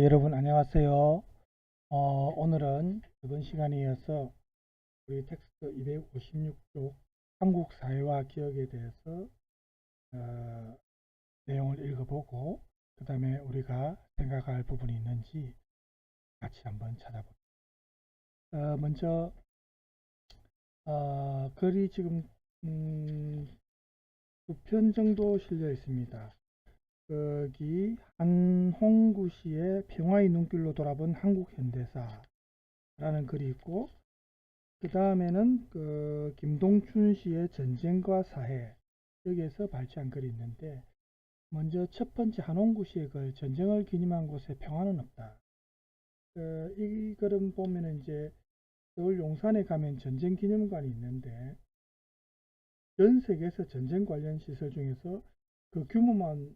여러분 안녕하세요. 오늘은 이번 시간에 이어서 우리 텍스트 256쪽 한국 사회와 기억에 대해서 내용을 읽어보고 그 다음에 우리가 생각할 부분이 있는지 같이 한번 찾아볼게요. 먼저 글이 지금 2편 정도 실려 있습니다. 여기 한홍구 씨의 평화의 눈길로 돌아본 한국 현대사라는 글이 있고, 그 다음에는 김동춘 씨의 전쟁과 사회, 여기에서 발췌한 글이 있는데, 먼저 첫 번째 한홍구 씨의 글 전쟁을 기념한 곳에 평화는 없다. 이 글은 보면은 이제 서울 용산에 가면 전쟁 기념관이 있는데, 전 세계에서 전쟁 관련 시설 중에서 그 규모만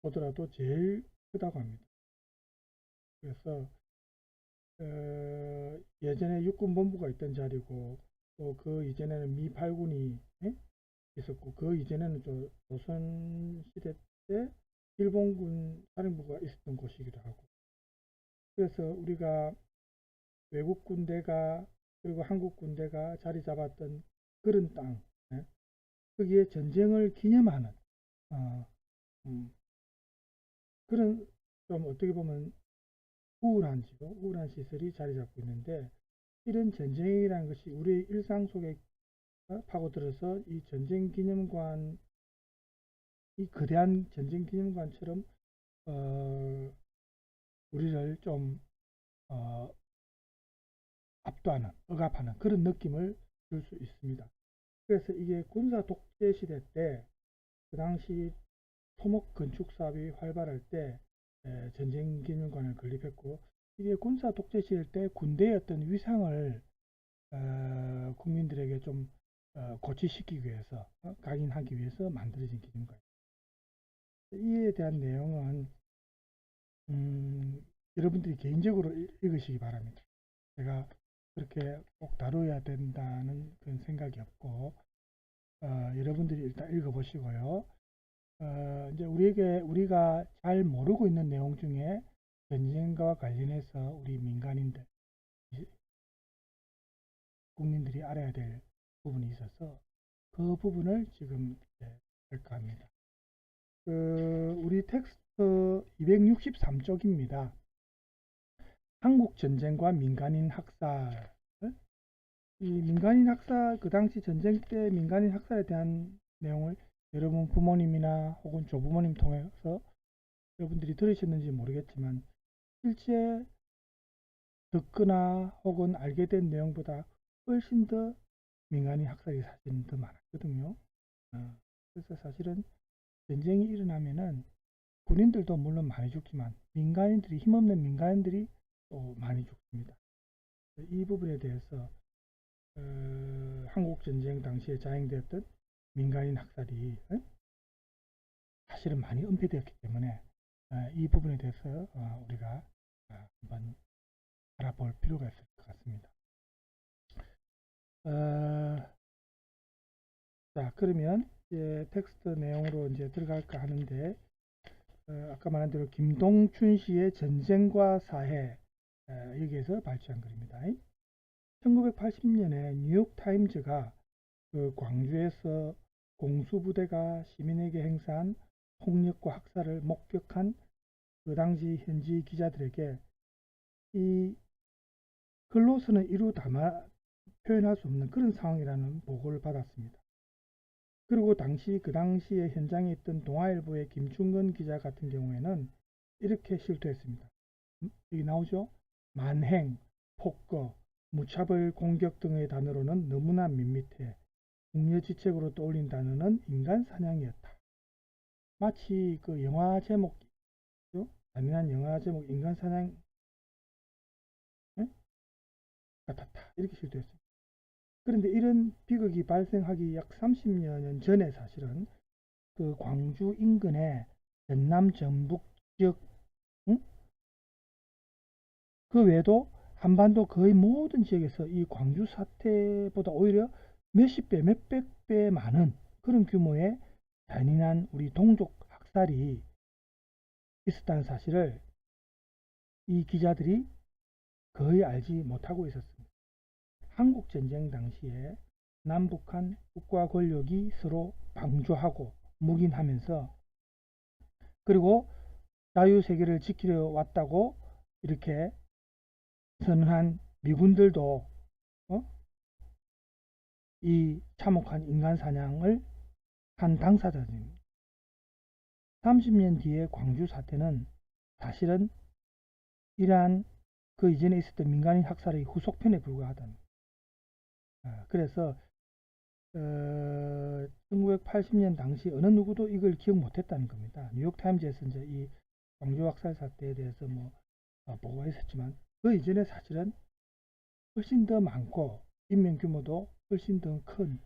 보더라도 제일 크다고 합니다. 그래서 예전에 육군본부가 있던 자리고, 또 그 이전에는 미 8군이 있었고, 그 이전에는 조선 시대 때 일본군 사령부가 있었던 곳이기도 하고, 그래서 우리가 외국 군대가 그리고 한국 군대가 자리 잡았던 그런 땅, 거기에 전쟁을 기념하는 음, 그런, 좀 어떻게 보면 우울한 시설이 자리 잡고 있는데, 이런 전쟁이라는 것이 우리의 일상 속에 파고들어서 이 전쟁 기념관, 이 거대한 전쟁 기념관처럼 우리를 좀 압도하는, 억압하는 그런 느낌을 줄 수 있습니다. 그래서 이게 군사 독재 시대 때, 그 당시 토목 건축 사업이 활발할 때 전쟁 기념관을 건립했고, 이게 군사 독재 시대 때 군대의 어떤 위상을 국민들에게 좀 고취시키기 위해서, 각인하기 위해서 만들어진 기념관입니다. 이에 대한 내용은 여러분들이 개인적으로 읽으시기 바랍니다. 제가 그렇게 꼭 다루어야 된다는 그런 생각이 없고, 여러분들이 일단 읽어보시고요. 이제 우리가 잘 모르고 있는 내용 중에 전쟁과 관련해서 우리 민간인들, 국민들이 알아야 될 부분이 있어서 그 부분을 지금 할까 합니다. 우리 텍스트 263쪽입니다. 한국 전쟁과 민간인 학살. 이 민간인 학살, 그 당시 전쟁 때 민간인 학살에 대한 내용을 여러분 부모님이나 혹은 조부모님 통해서 여러분들이 들으셨는지 모르겠지만, 실제 듣거나 혹은 알게 된 내용보다 훨씬 더 민간인 학살이 사실은 더 많았거든요. 그래서 사실은 전쟁이 일어나면은 군인들도 물론 많이 죽지만 민간인들이, 힘없는 민간인들이 또 많이 죽습니다. 이 부분에 대해서 한국전쟁 당시에 자행되었던 민간인 학살이 사실은 많이 은폐되었기 때문에 이 부분에 대해서 우리가 한번 알아볼 필요가 있을 것 같습니다. 자, 그러면 이제 텍스트 내용으로 이제 들어갈까 하는데, 아까 말한 대로 김동춘 씨의 전쟁과 사회, 여기에서 발췌한 글입니다. 1980년에 뉴욕타임즈가 그 광주에서 공수부대가 시민에게 행사한 폭력과 학살을 목격한 그 당시 현지 기자들에게 이 글로서는 이루 담아 표현할 수 없는 그런 상황이라는 보고를 받았습니다. 그리고 그 당시에 현장에 있던 동아일보의 김충근 기자 같은 경우에는 이렇게 실토했습니다. 여기 나오죠? 만행, 폭거, 무차별 공격 등의 단어로는 너무나 밋밋해 궁여지책으로 떠올린 단어는 인간 사냥이었다. 마치 그 영화 제목, 잔인한 영화 제목 인간 사냥 같았다. 이렇게 실토했습니다. 그런데 이런 비극이 발생하기 약 30여 년 전에 사실은 그 광주 인근의 전남 전북 지역, 그 외에도 한반도 거의 모든 지역에서 이 광주 사태보다 오히려 몇십 배, 몇백 배 많은 그런 규모의 잔인한 우리 동족 학살이 있었다는 사실을 이 기자들이 거의 알지 못하고 있었습니다. 한국전쟁 당시에 남북한 국가 권력이 서로 방조하고 묵인하면서 그리고 자유세계를 지키려 왔다고 이렇게 선언한 미군들도 이 참혹한 인간사냥을 한 당사자입니다. 30년 뒤에 광주 사태는 사실은 이러한 그 이전에 있었던 민간인 학살의 후속편에 불과하다는 그래서 1980년 당시 어느 누구도 이걸 기억 못했다는 겁니다. 뉴욕타임즈에서 이제 이 광주 학살 사태에 대해서 보고했었지만 그 이전에 사실은 훨씬 더 많고 인명 규모도 훨씬 더 큰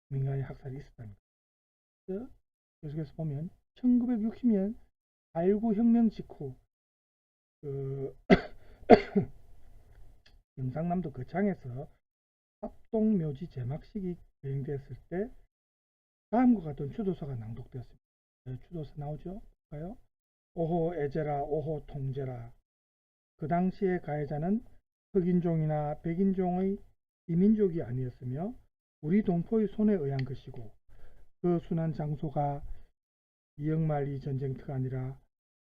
민간인 학살이 있었다는 거죠. 계속해서 보면 1960년 4.19 혁명 직후 경상남도 거창에서 합동묘지 제막식이 거행되었을 때 다음과 같은 추도서가 낭독되었습니다. 추도서 나오죠? 볼까요? 오호 애제라 오호 통제라. 그 당시의 가해자는 흑인종이나 백인종의 이민족이 아니었으며 우리 동포의 손에 의한 것이고 그 순한 장소가 이영만리 전쟁터가 아니라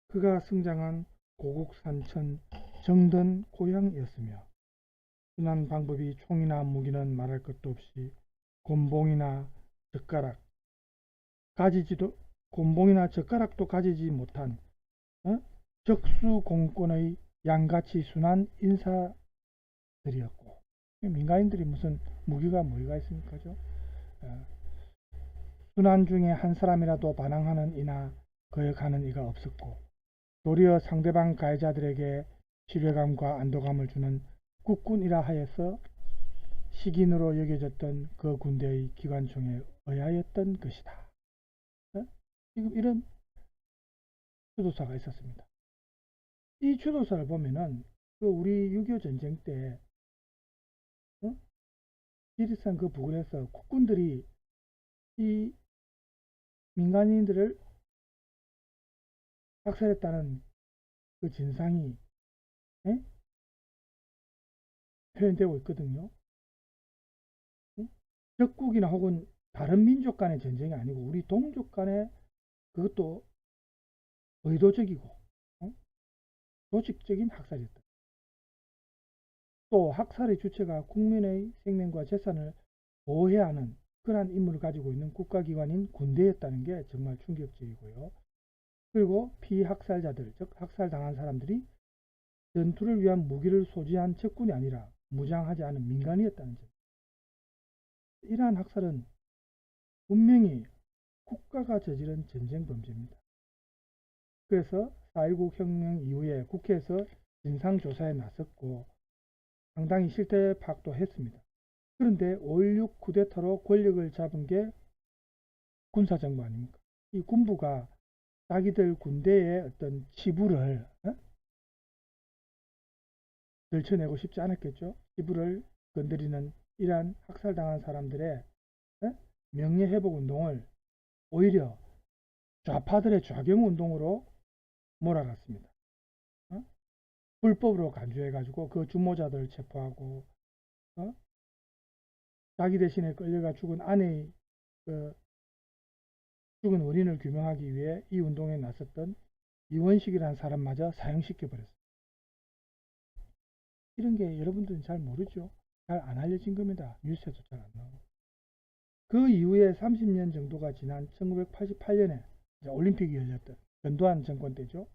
그가 성장한 고국산천 정든 고향이었으며 순한 방법이 총이나 무기는 말할 것도 없이 곤봉이나 젓가락도 가지지 못한 적수공권의 양같이 순한 인사들이었고 민간인들이 무슨 무기가 뭐가 있습니까? 순한 중에 한 사람이라도 반항하는 이나 거역하는 이가 없었고 도리어 상대방 가해자들에게 신뢰감과 안도감을 주는 국군이라 하여서 식인으로 여겨졌던 그 군대의 기관총에 의하였던 것이다. 지금 이런 추도사가 있었습니다. 이 추도사를 보면은 그 우리 6.25 전쟁 때 지리산 그 부근에서 국군들이 이 민간인들을 학살했다는 그 진상이 표현되고 있거든요. 적국이나 혹은 다른 민족 간의 전쟁이 아니고 우리 동족 간의 그것도 의도적이고 조직적인 학살이었다. 또 학살의 주체가 국민의 생명과 재산을 보호해야 하는 그러한 임무를 가지고 있는 국가기관인 군대였다는 게 정말 충격적이고요. 그리고 피학살자들, 즉 학살당한 사람들이 전투를 위한 무기를 소지한 적군이 아니라 무장하지 않은 민간이었다는 점. 이러한 학살은 분명히 국가가 저지른 전쟁 범죄입니다. 그래서 4.19 혁명 이후에 국회에서 진상조사에 나섰고 상당히 실태 파악도 했습니다. 그런데 5.16 쿠데타로 권력을 잡은 게 군사정부 아닙니까? 이 군부가 자기들 군대의 어떤 치부를 들춰내고 싶지 않았겠죠. 치부를 건드리는 이러한 학살당한 사람들의 명예회복운동을 오히려 좌파들의 좌경운동으로 몰아갔습니다. 불법으로 간주해가지고 그 주모자들 체포하고 자기 대신에 끌려가 죽은 아내의 그 죽은 원인을 규명하기 위해 이 운동에 나섰던 이원식이라는 사람마저 사형시켜버렸습니다. 이런 게 여러분들은 잘 모르죠. 잘 안 알려진 겁니다. 뉴스에도 잘 안 나오고. 그 이후에 30년 정도가 지난 1988년에 올림픽이 열렸던 전두환 정권 때죠.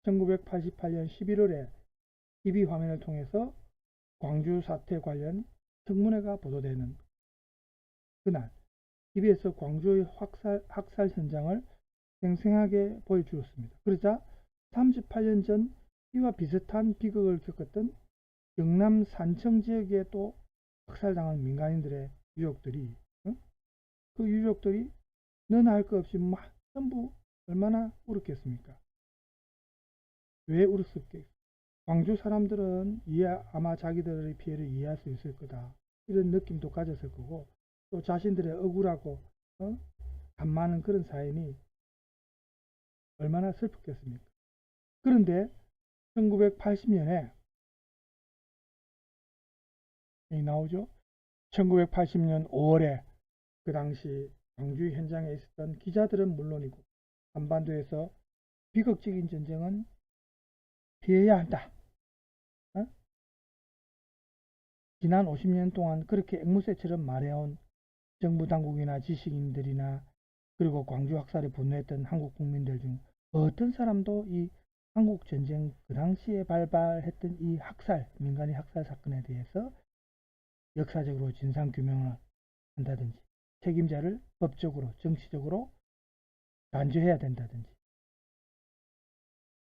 1988년 11월에 TV 화면을 통해서 광주 사태 관련 청문회가 보도되는 그날 TV에서 광주의 학살 현장을 생생하게 보여주었습니다. 그러자 38년 전 이와 비슷한 비극을 겪었던 경남 산청 지역에 또 학살당한 민간인들의 유족들이 그 유족들이 너나 할 것 없이 막 전부 얼마나 울었겠습니까? 왜 울었을까? 광주 사람들은 아마 자기들의 피해를 이해할 수 있을 거다. 이런 느낌도 가졌을 거고 또 자신들의 억울하고 간 많은 그런 사연이 얼마나 슬펐겠습니까? 그런데 1980년에 여기 나오죠. 1980년 5월에 그 당시 광주 현장에 있었던 기자들은 물론이고 한반도에서 비극적인 전쟁은 피해야 한다. 어? 지난 50년 동안 그렇게 앵무새처럼 말해온 정부 당국이나 지식인들이나 그리고 광주 학살에 분노했던 한국 국민들 중 어떤 사람도 이 한국 전쟁 그 당시에 발발했던 이 학살, 민간인 학살 사건에 대해서 역사적으로 진상 규명을 한다든지 책임자를 법적으로, 정치적으로 단죄해야 된다든지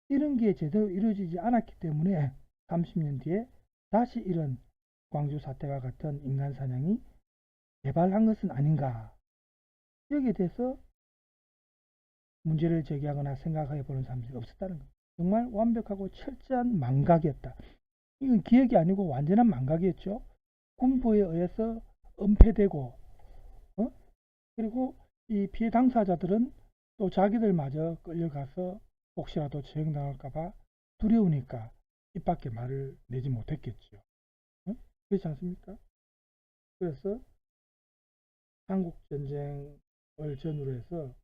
이런 게 제대로 이루어지지 않았기 때문에 30년 뒤에 다시 이런 광주 사태와 같은 인간 사냥이 재발한 것은 아닌가. 여기에 대해서 문제를 제기하거나 생각해 보는 사람들이 없었다는 겁니다. 정말 완벽하고 철저한 망각이었다. 이건 기억이 아니고 완전한 망각이었죠. 군부에 의해서 은폐되고 그리고 이 피해 당사자들은 또 자기들마저 끌려가서 혹시라도 처형당할까봐 두려우니까 입 밖에 말을 내지 못했겠죠. 그렇지 않습니까? 그래서 한국전쟁을 전후로 해서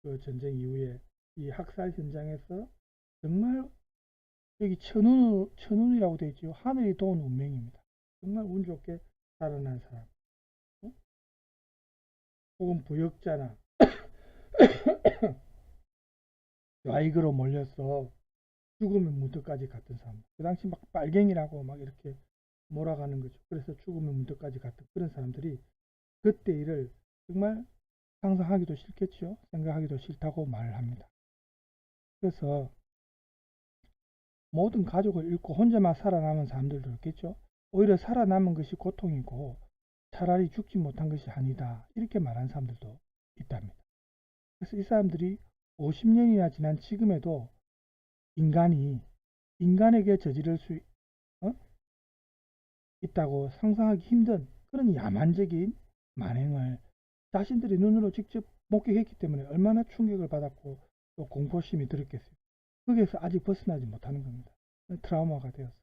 그 전쟁 이후에 이 학살 현장에서 정말 여기 천운이라고 되어 있죠. 하늘이 도운 운명입니다. 정말 운 좋게 살아난 사람. 혹은 부역자나 와이그로 몰려서 죽음의 문턱까지 갔던 사람. 그 당시 막 빨갱이라고 막 이렇게 몰아가는 거죠. 그래서 죽음의 문턱까지 갔던 그런 사람들이 그때 일을 정말 상상하기도 싫겠죠. 생각하기도 싫다고 말을 합니다. 그래서 모든 가족을 잃고 혼자만 살아남은 사람들도 있겠죠. 오히려 살아남은 것이 고통이고 차라리 죽지 못한 것이 아니다. 이렇게 말하는 사람들도 있답니다. 그래서 이 사람들이 50년이나 지난 지금에도 인간에게 저지를 수 있다고 상상하기 힘든 그런 야만적인 만행을 자신들의 눈으로 직접 목격했기 때문에 얼마나 충격을 받았고 또 공포심이 들었겠어요. 거기에서 아직 벗어나지 못하는 겁니다. 트라우마가 되었어요.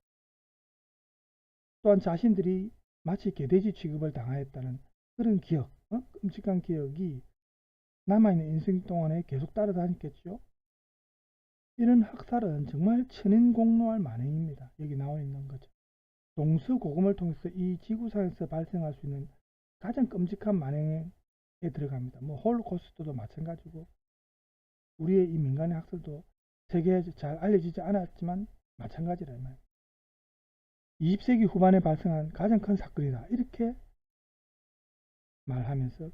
또한 자신들이 마치 개돼지 취급을 당하였다는 그런 기억, 끔찍한 기억이 남아있는 인생 동안에 계속 따라다녔겠죠. 이런 학살은 정말 천인공노할 만행입니다. 여기 나와 있는 거죠. 동서고금을 통해서 이 지구상에서 발생할 수 있는 가장 끔찍한 만행에 들어갑니다. 뭐 홀로코스트도 마찬가지고 우리의 이 민간의 학살도 세계에 잘 알려지지 않았지만 마찬가지라 말이에요. 20세기 후반에 발생한 가장 큰 사건이다. 이렇게 말하면서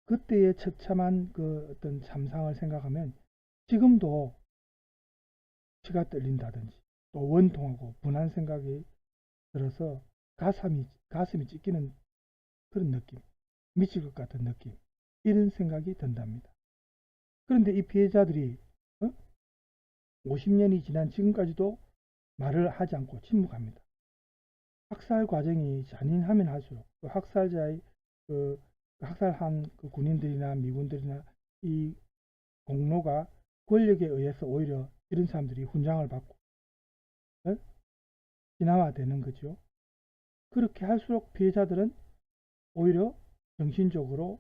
그때의 처참한 그 어떤 참상을 생각하면 지금도 치가 떨린다든지 또 원통하고 분한 생각이 들어서 가슴이 찢기는 그런 느낌, 미칠 것 같은 느낌, 이런 생각이 든답니다. 그런데 이 피해자들이 50년이 지난 지금까지도 말을 하지 않고 침묵합니다. 학살 과정이 잔인하면 할수록 그 학살자의 그 학살한 그 군인들이나 미군들이나 이 공로가 권력에 의해서 오히려 이런 사람들이 훈장을 받고 진화되는 거죠. 그렇게 할수록 피해자들은 오히려 정신적으로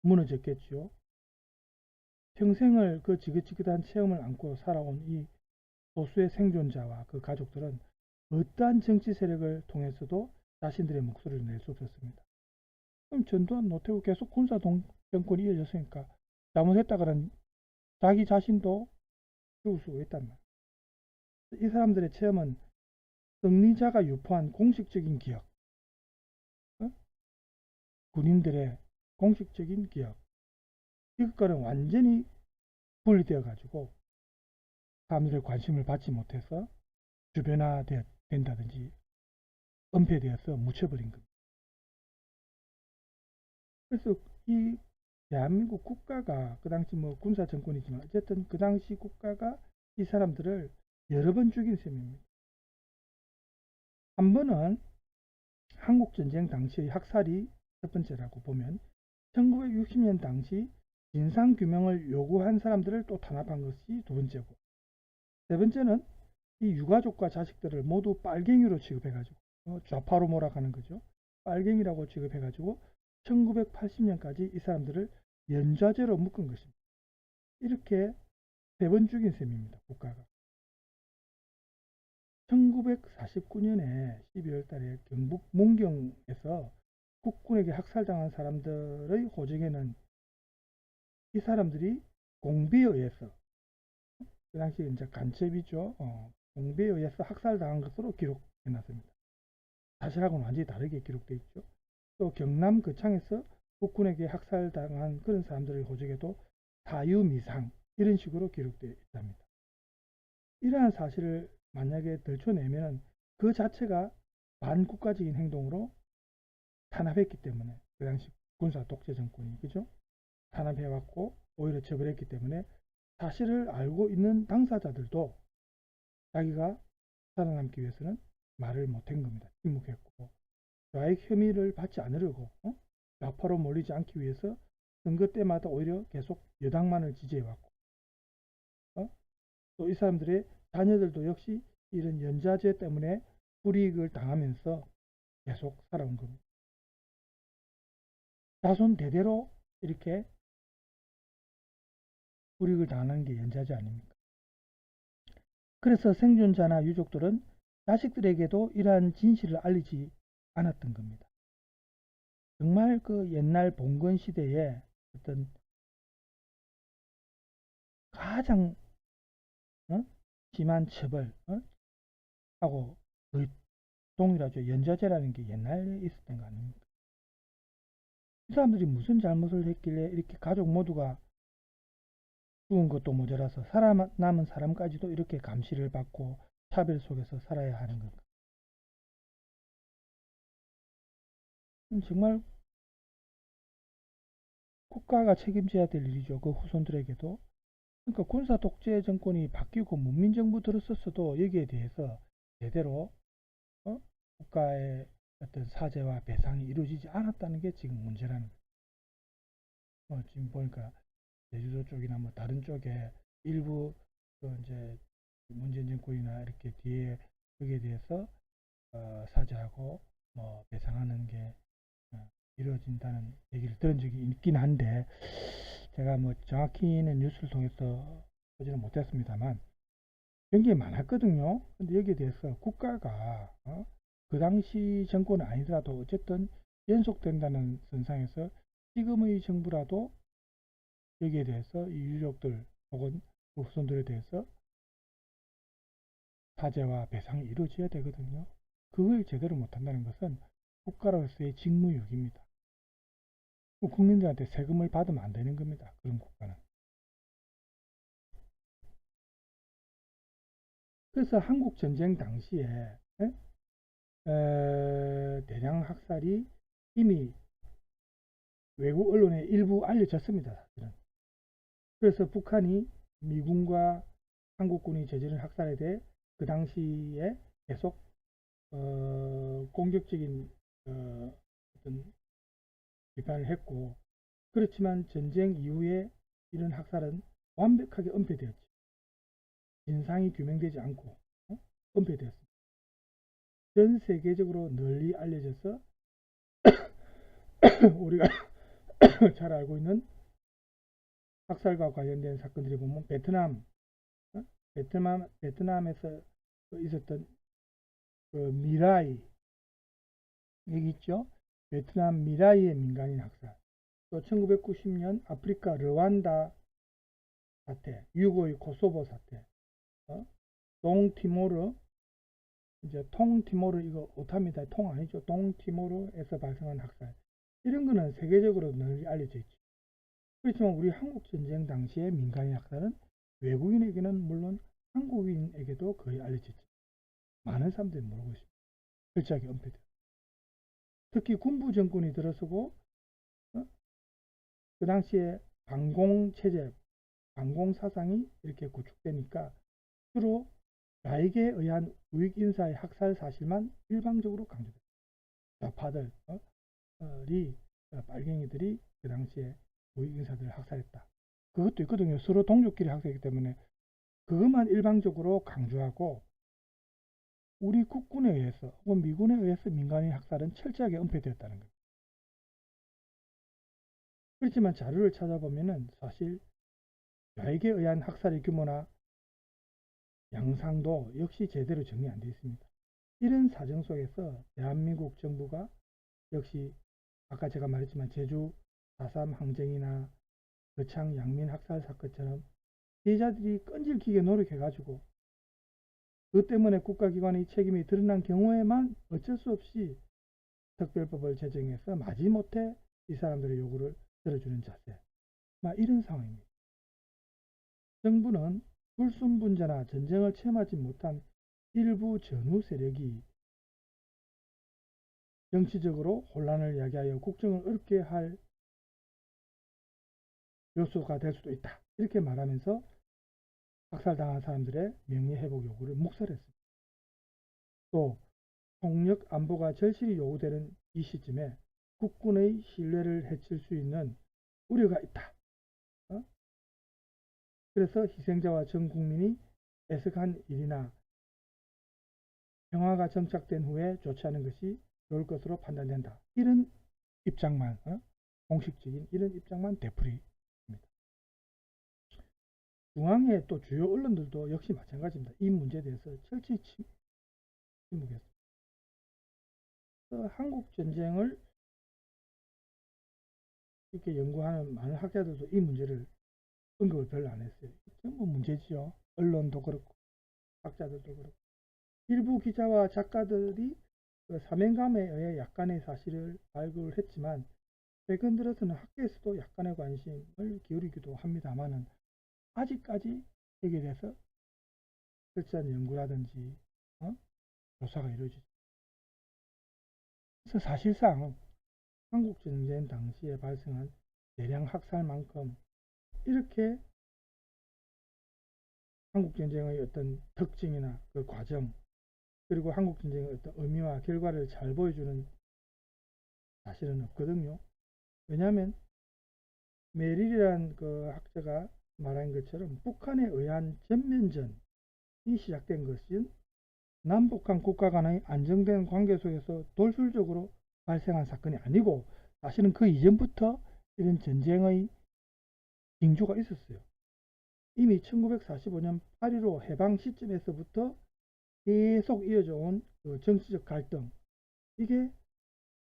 무너졌겠죠. 평생을 그 지긋지긋한 체험을 안고 살아온 이 소수의 생존자와 그 가족들은 어떠한 정치 세력을 통해서도 자신들의 목소리를 낼 수 없었습니다. 그럼 전두환, 노태우 계속 군사 정권이 이어졌으니까 잘못했다가는 자기 자신도 죽을 수 있단 말이에요. 이 사람들의 체험은 승리자가 유포한 공식적인 기억, 군인들의 공식적인 기억, 이것과는 완전히 분리되어 가지고 사람들의 관심을 받지 못해서 주변화된다든지 은폐되어서 묻혀버린 겁니다. 그래서 이 대한민국 국가가 그 당시 뭐 군사 정권이지만 어쨌든 그 당시 국가가 이 사람들을 여러 번 죽인 셈입니다. 한 번은 한국전쟁 당시의 학살이 첫 번째라고 보면 1960년 당시 진상규명을 요구한 사람들을 또 탄압한 것이 두 번째고 세 번째는 이 유가족과 자식들을 모두 빨갱이로 취급해가지고 좌파로 몰아가는 거죠. 빨갱이라고 취급해가지고 1980년까지 이 사람들을 연좌제로 묶은 것입니다. 이렇게 세 번 죽인 셈입니다. 국가가. 1949년에 12월 달에 경북 문경에서 국군에게 학살당한 사람들의 호적에는 이 사람들이 공비에 의해서, 그 당시 이제 간첩이죠. 공비에 의해서 학살당한 것으로 기록해놨습니다. 사실하고는 완전히 다르게 기록되어 있죠. 또 경남 거창에서 국군에게 학살당한 그런 사람들의 호적에도 사유미상 이런 식으로 기록되어 있답니다. 이러한 사실을 만약에 들춰내면 그 자체가 반국가적인 행동으로 탄압했기 때문에, 그 당시 군사 독재 정권이 그죠? 탄압해왔고 오히려 처벌했기 때문에 사실을 알고 있는 당사자들도 자기가 살아남기 위해서는 말을 못한 겁니다. 침묵했고 좌익 혐의를 받지 않으려고 좌파로 몰리지 않기 위해서 선거 때마다 오히려 계속 여당만을 지지해왔고 또 이 사람들의 자녀들도 역시 이런 연좌제 때문에 불이익을 당하면서 계속 살아온 겁니다. 자손 대대로 이렇게 불이익을 당하는 게 연좌제 아닙니까? 그래서 생존자나 유족들은 자식들에게도 이러한 진실을 알리지 않았던 겁니다. 정말 그 옛날 봉건 시대에 어떤 가장 심한 처벌 하고 거의 동일하죠. 연좌제라는 게 옛날에 있었던 거 아닙니까? 이 사람들이 무슨 잘못을 했길래 이렇게 가족 모두가 죽은 것도 모자라서 살아남은 사람까지도 이렇게 감시를 받고 차별 속에서 살아야 하는 건가? 정말 국가가 책임져야 될 일이죠. 그 후손들에게도. 그러니까 군사 독재 정권이 바뀌고 문민정부 들었었어도 여기에 대해서 제대로 국가의 어떤 사죄와 배상이 이루어지지 않았다는 게 지금 문제라는 거예요. 지금 보니까 제주도 쪽이나 뭐 다른 쪽에 일부 이제 문재인 정권이나 이렇게 뒤에 거기에 대해서 사죄하고 뭐 배상하는 게 이루어진다는 얘기를 들은 적이 있긴 한데 제가 뭐 정확히는 뉴스를 통해서 보지는 못했습니다만 이런 게 많았거든요. 근데 여기에 대해서 국가가 그 당시 정권은 아니더라도 어쨌든 연속된다는 선상에서 지금의 정부라도 여기에 대해서 이 유족들 혹은 그 후손들에 대해서 사죄와 배상이 이루어져야 되거든요. 그걸 제대로 못한다는 것은 국가로서의 직무유기입니다. 국민들한테 세금을 받으면 안 되는 겁니다. 그런 국가는. 그래서 한국 전쟁 당시에 대량 학살이 이미 외국 언론에 일부 알려졌습니다. 사실은. 그래서 북한이 미군과 한국군이 저지른 학살에 대해 그 당시에 계속 공격적인 어떤 비판을 했고, 그렇지만 전쟁 이후에 이런 학살은 완벽하게 은폐되었죠. 진상이 규명되지 않고 은폐되었습니다. 전 세계적으로 널리 알려져서 우리가 잘 알고 있는 학살과 관련된 사건들이 보면 베트남에서 있었던 그 미라이 여기 있죠. 베트남 미라이의 민간인 학살, 또 1990년 아프리카 르완다 사태, 6.5의 코소보 사태, 동티모르 이제 통티모르 이거 오타입니다. 통 아니죠. 동티모르에서 발생한 학살, 이런 거는 세계적으로 널리 알려져 있죠. 그렇지만 우리 한국 전쟁 당시의 민간인 학살은 외국인에게는 물론 한국인에게도 거의 알려져 있죠. 많은 사람들이 모르고 있습니다. 철저하게 은폐돼요. 특히 군부 정권이 들어서고 그 당시에 반공체제, 반공사상이 이렇게 구축되니까 주로 나에게 의한 우익인사의 학살 사실만 일방적으로 강조돼요. 좌파들이 빨갱이들이 그 당시에 우익인사들을 학살했다. 그것도 있거든요. 서로 동족끼리 학살했기 때문에 그것만 일방적으로 강조하고 우리 국군에 의해서 혹은 미군에 의해서 민간인 학살은 철저하게 은폐되었다는 겁니다. 그렇지만 자료를 찾아보면은 사실 좌익에 의한 학살의 규모나 양상도 역시 제대로 정리 안 되어 있습니다. 이런 사정 속에서 대한민국 정부가 역시 아까 제가 말했지만 제주 4.3 항쟁이나 거창 양민 학살 사건처럼 피해자들이 끈질기게 노력해가지고 그 때문에 국가기관의 책임이 드러난 경우에만 어쩔 수 없이 특별법을 제정해서 마지못해 이 사람들의 요구를 들어주는 자세, 이런 상황입니다. 정부는 불순분자나 전쟁을 체험하지 못한 일부 전후 세력이 정치적으로 혼란을 야기하여 국정을 어렵게 할 요소가 될 수도 있다. 이렇게 말하면서 학살당한 사람들의 명예회복 요구를 묵살했습니다. 또 폭력 안보가 절실히 요구되는 이 시점에 국군의 신뢰를 해칠 수 있는 우려가 있다. 그래서 희생자와 전 국민이 애석한 일이나 평화가 정착된 후에 조치하는 것이 좋을 것으로 판단된다. 이런 입장만, 공식적인 이런 입장만 되풀이입니다. 중앙의 또 주요 언론들도 역시 마찬가지입니다. 이 문제에 대해서 철저히 침묵했습니다. 한국전쟁을 이렇게 연구하는 많은 학자들도 이 문제를 언급을 별로 안 했어요. 전부 문제지요. 언론도 그렇고 학자들도 그렇고 일부 기자와 작가들이 그 사명감에 의해 약간의 사실을 발굴을 했지만 최근 들어서는 학계에서도 약간의 관심을 기울이기도 합니다만은 아직까지 여기에 대해서 철저한 연구라든지 조사가 이루어지죠. 그래서 사실상 한국전쟁 당시에 발생한 대량 학살만큼 이렇게 한국전쟁의 어떤 특징이나 그 과정 그리고 한국전쟁의 어떤 의미와 결과를 잘 보여주는 사실은 없거든요. 왜냐하면 메릴이라는 그 학자가 말한 것처럼 북한에 의한 전면전이 시작된 것은 남북한 국가 간의 안정된 관계 속에서 돌출적으로 발생한 사건이 아니고 사실은 그 이전부터 이런 전쟁의 징조가 있었어요. 이미 1945년 8.15 해방 시점에서부터 계속 이어져 온 그 정치적 갈등, 이게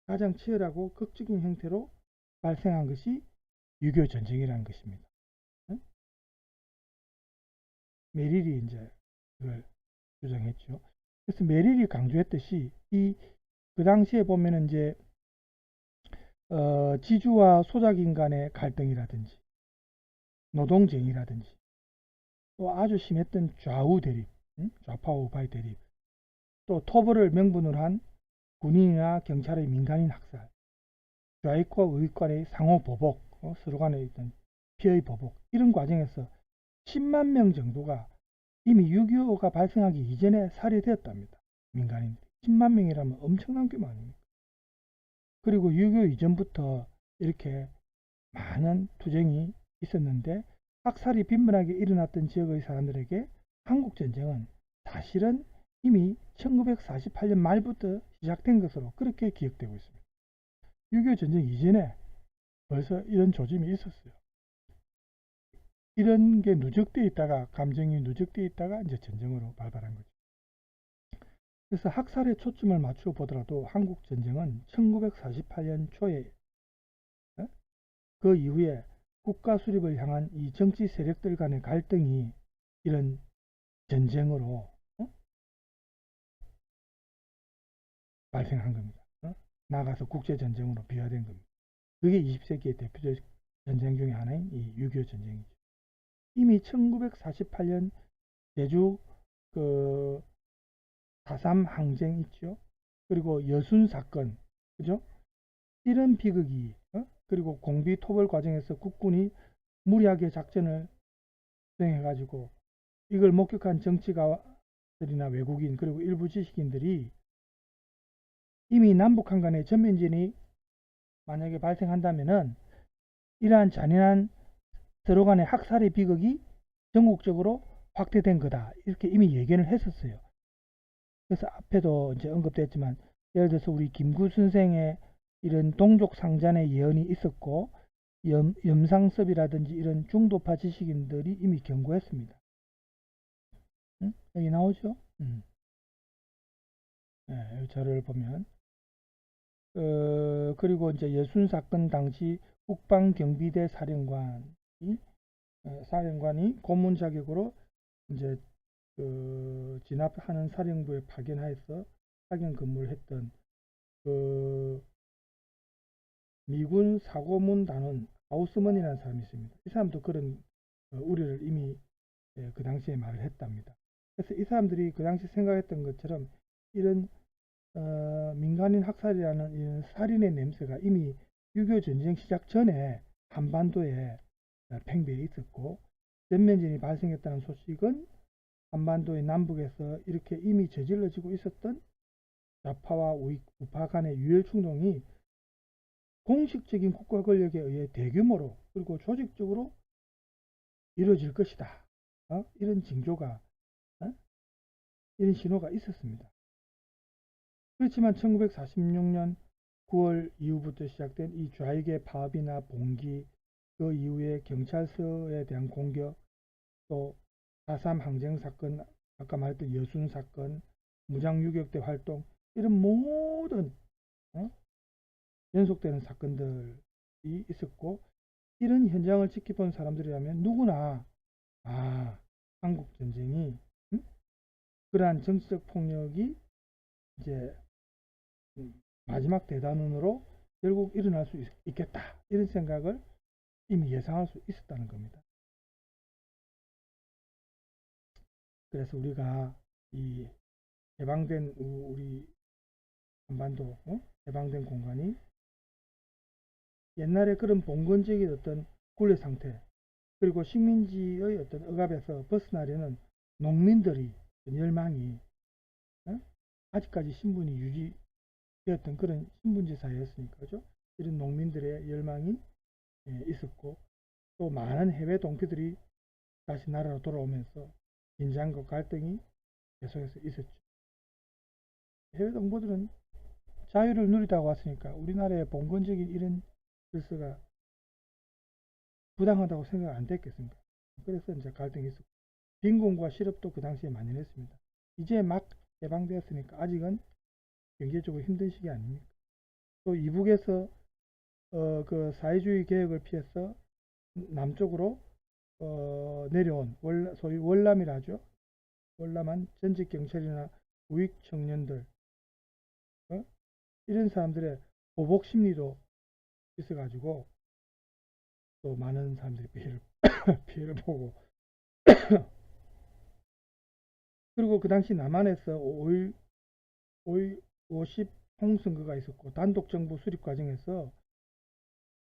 가장 치열하고 극적인 형태로 발생한 것이 6.25 전쟁이라는 것입니다. 메릴이 이제 그걸 주장했죠. 그래서 메릴이 강조했듯이 그 당시에 보면은 이제 지주와 소작인 간의 갈등이라든지 노동쟁이라든지 또 아주 심했던 좌우 대립, 좌파 우파의 대립, 또 토벌을 명분으로 한 군인이나 경찰의 민간인 학살, 좌익과 우익 간의 상호 보복, 서로 간의 어떤 피해의 보복, 이런 과정에서 10만 명 정도가 이미 6.25가 발생하기 이전에 살해되었답니다. 민간인 10만 명이라면 엄청난 규모 아닙니까? 그리고 6.25 이전부터 이렇게 많은 투쟁이 있었는데 학살이 빈번하게 일어났던 지역의 사람들에게 한국전쟁은 사실은 이미 1948년 말부터 시작된 것으로 그렇게 기억되고 있습니다. 6.25 전쟁 이전에 벌써 이런 조짐이 있었어요. 이런 게 누적되어 있다가, 감정이 누적되어 있다가 이제 전쟁으로 발발한 거죠. 그래서 학살에 초점을 맞추어 보더라도 한국전쟁은 1948년 초에 그 이후에 국가 수립을 향한 이 정치 세력들 간의 갈등이 이런 전쟁으로 발생한 겁니다. 나가서 국제전쟁으로 비화된 겁니다. 그게 20세기의 대표적 전쟁 중에 하나인 이 6.25 전쟁이죠. 이미 1948년 제주 그 4.3 항쟁 있죠. 그리고 여순 사건, 그죠? 이런 비극이, 그리고 공비 토벌 과정에서 국군이 무리하게 작전을 수행해가지고 이걸 목격한 정치가들이나 외국인 그리고 일부 지식인들이 이미 남북한 간의 전면전이 만약에 발생한다면은 이러한 잔인한 서로 간의 학살의 비극이 전국적으로 확대된 거다. 이렇게 이미 예견을 했었어요. 그래서 앞에도 이제 언급됐지만, 예를 들어서 우리 김구 선생의 이런 동족 상잔의 예언이 있었고, 염상섭이라든지 이런 중도파 지식인들이 이미 경고했습니다. 응? 여기 나오죠? 네, 이 자료를 보면. 그리고 이제 예순 사건 당시 국방경비대 사령관이 고문 자격으로 이제 진압하는 사령부에 파견하여서 파견 근무를 했던 그 미군 사고문 단원 하우스먼이라는 사람이 있습니다. 이 사람도 그런 우려를 이미 그 당시에 말을 했답니다. 그래서 이 사람들이 그 당시 생각했던 것처럼 이런 민간인 학살이라는 이런 살인의 냄새가 이미 6.25 전쟁 시작 전에 한반도에 팽배해 있었고, 전면전이 발생했다는 소식은 한반도의 남북에서 이렇게 이미 저질러지고 있었던 좌파와 우파 간의 유혈 충동이 공식적인 국가 권력에 의해 대규모로 그리고 조직적으로 이루어질 것이다. 이런 징조가, 이런 신호가 있었습니다. 그렇지만 1946년 9월 이후부터 시작된 이 좌익의 파업이나 봉기, 그 이후에 경찰서에 대한 공격, 또 4.3 항쟁사건, 아까 말했던 여순사건, 무장유격대 활동, 이런 모든 연속되는 사건들이 있었고, 이런 현장을 지켜본 사람들이라면 누구나 한국전쟁이 그러한 정치적 폭력이 이제 마지막 대단원으로 결국 일어날 수 있겠다, 이런 생각을 이미 예상할 수 있었다는 겁니다. 그래서 우리가 이 개방된 우리 한반도, 개방된 공간이 옛날에 그런 봉건적인 어떤 굴레 상태, 그리고 식민지의 어떤 억압에서 벗어나려는 농민들이 열망이 아직까지 신분이 유지되었던 그런 신분지 사회였으니까, 그죠? 이런 농민들의 열망이 있었고, 또 많은 해외 동포들이 다시 나라로 돌아오면서 긴장과 갈등이 계속해서 있었죠. 해외 동포들은 자유를 누리다가 왔으니까 우리나라의 봉건적인 이런 질서가 부당하다고 생각 안 됐겠습니까? 그래서 이제 갈등이 있었고, 빈곤과 실업도 그 당시에 만연했습니다. 이제 막 개방되었으니까 아직은 경제적으로 힘든 시기 아닙니까? 또 이북에서 그 사회주의 개혁을 피해서 남쪽으로 내려온 소위 월남이라 하죠. 월남한 전직 경찰이나 우익 청년들, 이런 사람들의 보복 심리도 있어가지고 또 많은 사람들이 피해를 보고 그리고 그 당시 남한에서 50 홍선거가 있었고, 단독 정부 수립 과정에서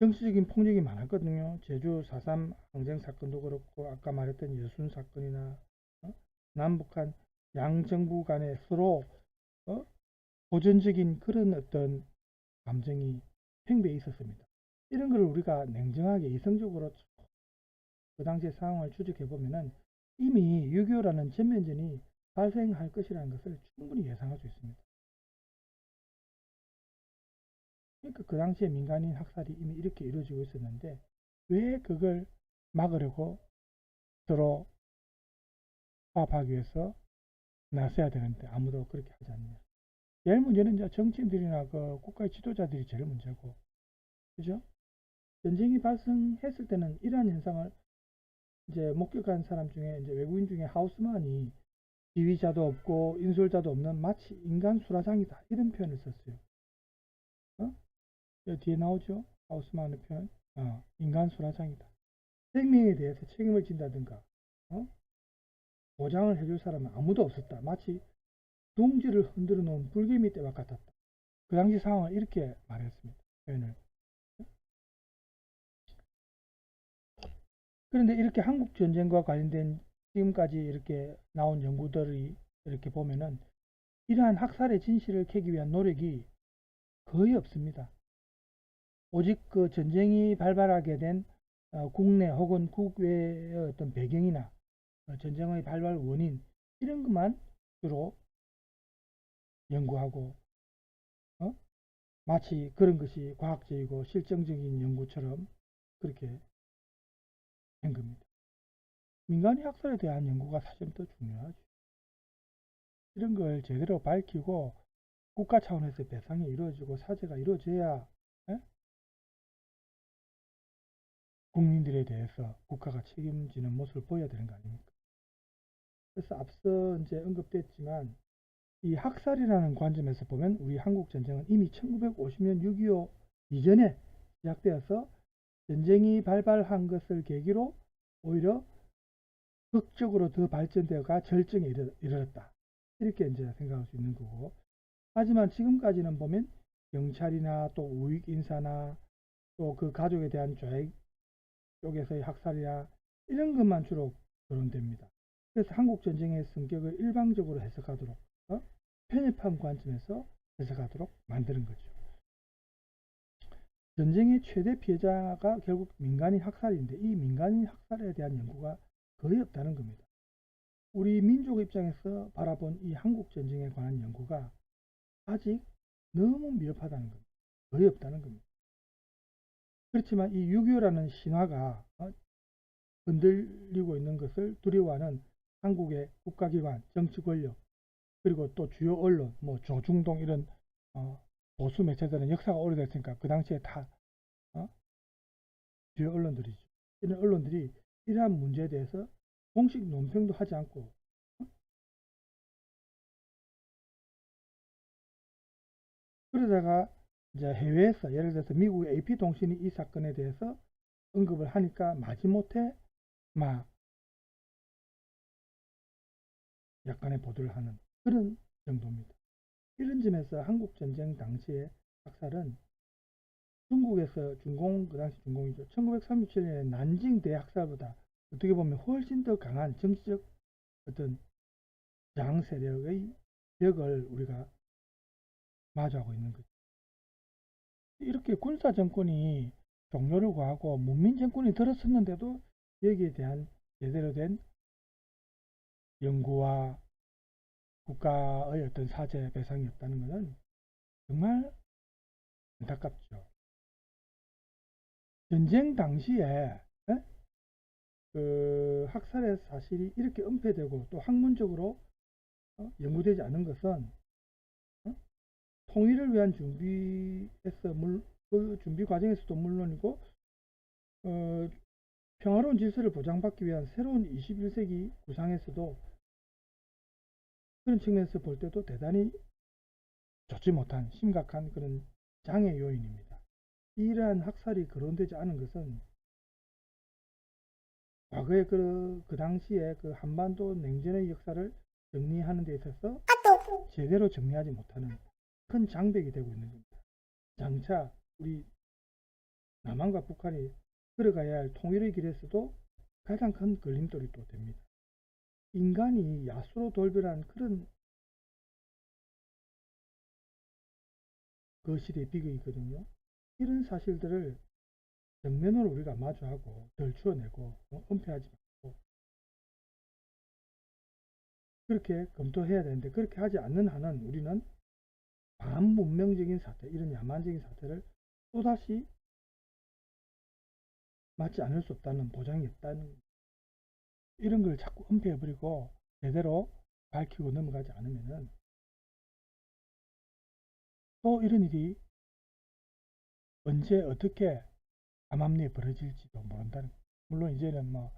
정치적인 폭력이 많았거든요. 제주 4.3 항쟁 사건도 그렇고, 아까 말했던 여순 사건이나 남북한 양정부 간에 서로 보전적인 그런 어떤 감정이 팽배해 있었습니다. 이런 걸 우리가 냉정하게 이성적으로 그 당시의 상황을 추적해 보면은 이미 6.25라는 전면전이 발생할 것이라는 것을 충분히 예상할 수 있습니다. 그러니까 그 당시에 민간인 학살이 이미 이렇게 이루어지고 있었는데 왜 그걸 막으려고 서로 화합하기 위해서 나서야 되는데 아무도 그렇게 하지 않느냐. 제일 문제는 이제 정치인들이나 그 국가의 지도자들이 제일 문제고, 그죠? 전쟁이 발생했을 때는 이러한 현상을 이제 목격한 사람 중에 이제 외국인 중에 하우스만이 지휘자도 없고 인솔자도 없는 마치 인간 수라상이다, 이런 표현을 썼어요. 여기 뒤에 나오죠? 하우스만의 표현. 인간 수라상이다. 생명에 대해서 책임을 진다든가 보장을 해줄 사람은 아무도 없었다. 마치 둥지를 흔들어 놓은 불개미 떼와 같았다. 그 당시 상황을 이렇게 말했습니다. 표현을. 그런데 이렇게 한국전쟁과 관련된 지금까지 이렇게 나온 연구들이 이렇게 보면은 이러한 학살의 진실을 캐기 위한 노력이 거의 없습니다. 오직 그 전쟁이 발발하게 된 국내 혹은 국외의 어떤 배경이나 전쟁의 발발 원인 이런 것만 주로 연구하고 마치 그런 것이 과학적이고 실증적인 연구처럼 그렇게 한 겁니다. 민간인 학살에 대한 연구가 사실 더 중요하죠. 이런 걸 제대로 밝히고 국가 차원에서 배상이 이루어지고 사죄가 이루어져야 국민들에 대해서 국가가 책임지는 모습을 보여야 되는 거 아닙니까? 그래서 앞서 이제 언급됐지만 이 학살이라는 관점에서 보면 우리 한국 전쟁은 이미 1950년 6.25 이전에 시작되어서 전쟁이 발발한 것을 계기로 오히려 극적으로 더 발전되어가 절정에 이르렀다. 이렇게 이제 생각할 수 있는 거고. 하지만 지금까지는 보면 경찰이나 또 우익 인사나 또 그 가족에 대한 좌익 쪽에서의 학살이나 이런 것만 주로 거론됩니다. 그래서 한국 전쟁의 성격을 일방적으로 해석하도록 편협한 관점에서 해석하도록 만드는 거죠. 전쟁의 최대 피해자가 결국 민간인 학살인데 이 민간인 학살에 대한 연구가 거의 없다는 겁니다. 우리 민족 입장에서 바라본 이 한국 전쟁에 관한 연구가 아직 너무 미흡하다는 겁니다. 거의 없다는 겁니다. 그렇지만 이 6.25라는 신화가 흔들리고 있는 것을 두려워하는 한국의 국가기관, 정치 권력, 그리고 또 주요 언론, 뭐 조중동 이런 보수 매체들은 역사가 오래됐으니까 그 당시에 다 주요 언론들이죠. 이런 언론들이 이러한 문제에 대해서 공식 논평도 하지 않고 그러다가 이제 해외에서 예를 들어서 미국의 AP통신이 이 사건에 대해서 언급을 하니까 마지못해 막 약간의 보도를 하는 그런 정도입니다. 이런 점에서 한국전쟁 당시의 학살은 중국에서 그 당시 중공이죠. 1937년에 난징 대학살보다 어떻게 보면 훨씬 더 강한 정치적 어떤 저항 세력의 벽을 우리가 마주하고 있는 거죠. 이렇게 군사 정권이 종료를 구하고 문민 정권이 들어섰는데도 여기에 대한 제대로 된 연구와 국가의 어떤 사죄 배상이 없다는 것은 정말 안타깝죠. 전쟁 당시에 그 학살의 사실이 이렇게 은폐되고 또 학문적으로 연구되지 않은 것은 통일을 위한 그 준비 과정에서도 물론이고 평화로운 질서를 보장받기 위한 새로운 21세기 구상에서도 그런 측면에서 볼 때도 대단히 좋지 못한 심각한 그런 장애 요인입니다. 이러한 학살이 거론되지 않은 것은 과거에 그 당시에 그 한반도 냉전의 역사를 정리하는 데 있어서 제대로 정리하지 못하는 큰 장벽이 되고 있는 겁니다. 장차 우리 남한과 북한이 걸어가야 할 통일의 길에서도 가장 큰 걸림돌이 또 됩니다. 인간이 야수로 돌변한 그런 거실의 비극이거든요. 이런 사실들을 정면으로 우리가 마주하고 덜추어내고 은폐하지 말고 그렇게 검토해야 되는데 그렇게 하지 않는 한은 우리는 반문명적인 사태, 이런 야만적인 사태를 또다시 맞지 않을 수 없다는 보장이 없다는 이런 걸 자꾸 은폐해버리고 제대로 밝히고 넘어가지 않으면은 또 이런 일이 언제 어떻게 암암리에 벌어질지도 모른다는 거예요. 물론 이제는 뭐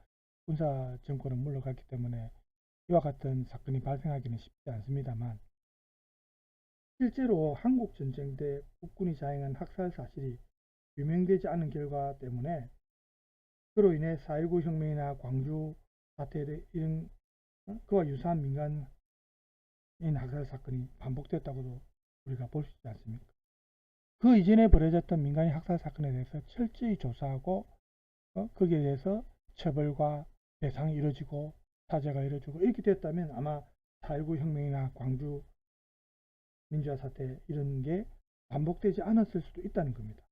군사 정권은 물러갔기 때문에 이와 같은 사건이 발생하기는 쉽지 않습니다만 실제로 한국전쟁 때 국군이 자행한 학살 사실이 규명되지 않은 결과 때문에 그로 인해 4.19 혁명이나 광주 사태 이런 그와 유사한 민간인 학살 사건이 반복됐다고도 우리가 볼 수 있지 않습니까? 그 이전에 벌어졌던 민간인 학살 사건에 대해서 철저히 조사하고 거기에 대해서 처벌과 배상이 이루어지고 사죄가 이루어지고 이렇게 됐다면 아마 4.19 혁명이나 광주 민주화 사태 이런 게 반복되지 않았을 수도 있다는 겁니다.